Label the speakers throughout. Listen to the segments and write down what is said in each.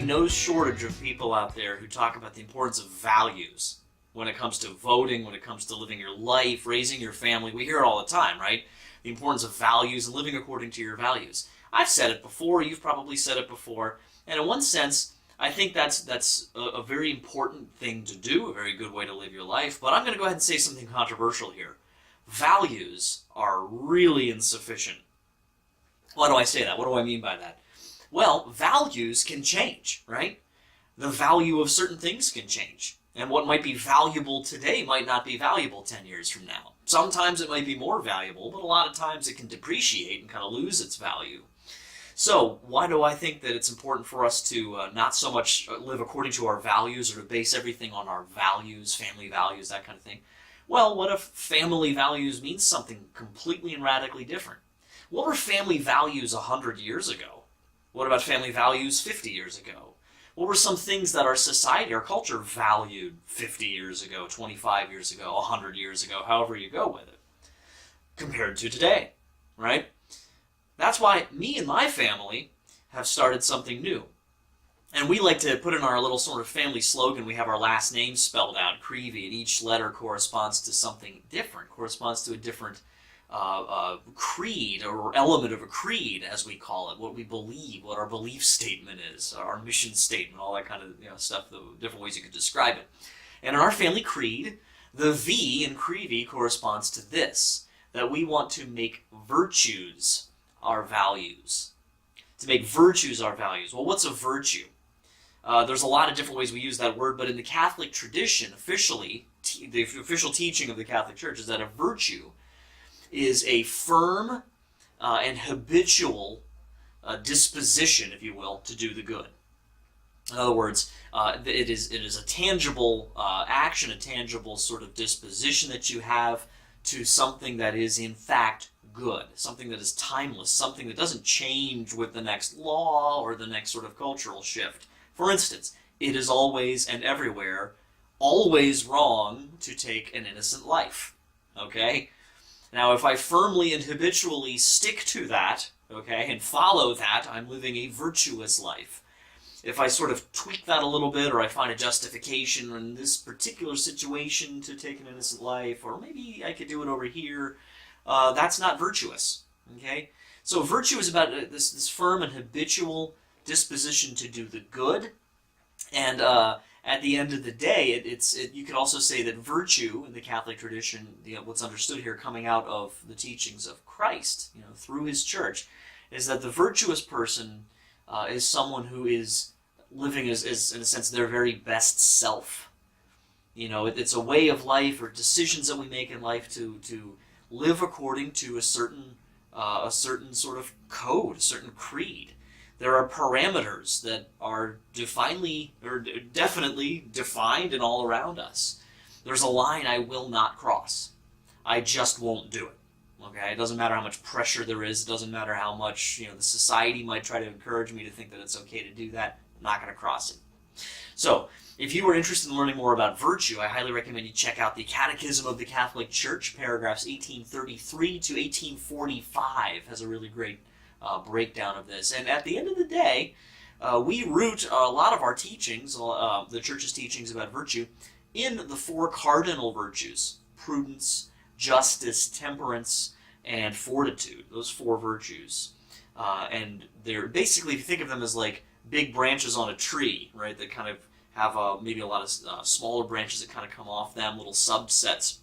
Speaker 1: no shortage of people out there who talk about the importance of values when it comes to voting, when it comes to living your life, raising your family. We hear it all the time, right? The importance of values and living according to your values. I've said it before, you've probably said it before, and in one sense, I think that's a very important thing to do, a very good way to live your life, but I'm going to go ahead and say something controversial here. Values are really insufficient. Why do I say that? What do I mean by that? Well, values can change, right? The value of certain things can change. And what might be valuable today might not be valuable 10 years from now. Sometimes it might be more valuable, but a lot of times it can depreciate and kind of lose its value. So, why do I think that it's important for us to not so much live according to our values or to base everything on our values, family values, that kind of thing? Well, what if family values means something completely and radically different? What were family values 100 years ago? What about family values 50 years ago? What were some things that our society, our culture valued 50 years ago, 25 years ago, 100 years ago, however you go with it, compared to today, right? That's why me and my family have started something new. And we like to put in our little sort of family slogan, we have our last name spelled out, Creevy, and each letter corresponds to something different, corresponds to a different creed or element of a creed, as we call it, what we believe, what our belief statement is, our mission statement, all that kind of stuff, the different ways you could describe it. And in our family creed, the V in Creevy corresponds to this, that we want to make virtues our values. To make virtues our values. Well, what's a virtue? There's a lot of different ways we use that word, but in the Catholic tradition, officially, the official teaching of the Catholic Church is that a virtue is a firm and habitual disposition, if you will, to do the good. In other words, it is a tangible action, a tangible sort of disposition that you have to something that is in fact good, something that is timeless, something that doesn't change with the next law or the next sort of cultural shift. For instance, it is always and everywhere always wrong to take an innocent life, okay? Now, if I firmly and habitually stick to that, okay, and follow that, I'm living a virtuous life. If I sort of tweak that a little bit, or I find a justification in this particular situation to take an innocent life, or maybe I could do it over here, that's not virtuous, okay? So virtue is about this firm and habitual disposition to do the good, and at the end of the day, you could also say that virtue in the Catholic tradition, what's understood here coming out of the teachings of Christ, through his church, is that the virtuous person is someone who is living as in a sense, their very best self. It's a way of life or decisions that we make in life to live according to a certain sort of code, a certain creed. There are parameters that are definitely or definitely defined and all around us. There's a line I will not cross. I just won't do it. Okay? It doesn't matter how much pressure there is. It doesn't matter how much the society might try to encourage me to think that it's okay to do that. I'm not going to cross it. So, if you are interested in learning more about virtue, I highly recommend you check out the Catechism of the Catholic Church, paragraphs 1833 to 1845. Has a really great breakdown of this. And at the end of the day, we root a lot of our teachings, the Church's teachings about virtue, in the four cardinal virtues: prudence, justice, temperance, and fortitude. Those four virtues. And they're basically, if you think of them as like big branches on a tree, right, that kind of have maybe a lot of smaller branches that kind of come off them, little subsets,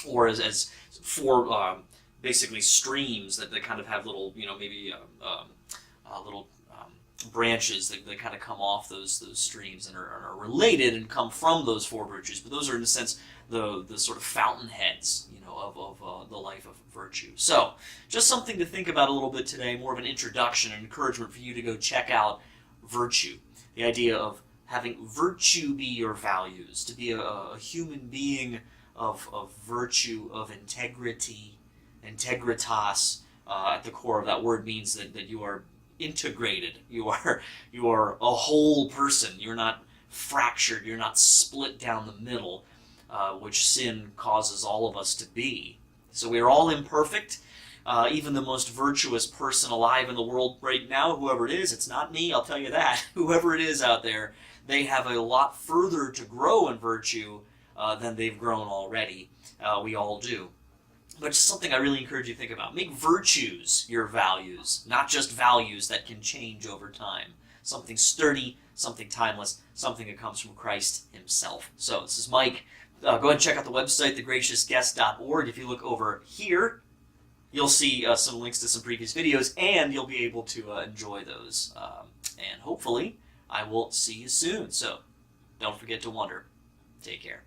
Speaker 1: or as four basically streams that kind of have little, maybe little branches that kind of come off those streams and are related and come from those four virtues. But those are, in a sense, the sort of fountainheads, of the life of virtue. So, just something to think about a little bit today, more of an introduction, an encouragement for you to go check out virtue. The idea of having virtue be your values, to be a human being of virtue, of integrity, integritas, at the core of that word means that you are integrated. You are a whole person. You're not fractured. You're not split down the middle, which sin causes all of us to be. So we are all imperfect. Even the most virtuous person alive in the world right now, whoever it is, it's not me, I'll tell you that, whoever it is out there, they have a lot further to grow in virtue than they've grown already. We all do. But it's something I really encourage you to think about. Make virtues your values, not just values that can change over time. Something sturdy, something timeless, something that comes from Christ himself. So this is Mike. Go ahead and check out the website, thegraciousguest.org. If you look over here, you'll see some links to some previous videos, and you'll be able to enjoy those. And hopefully, I will see you soon. So don't forget to wonder. Take care.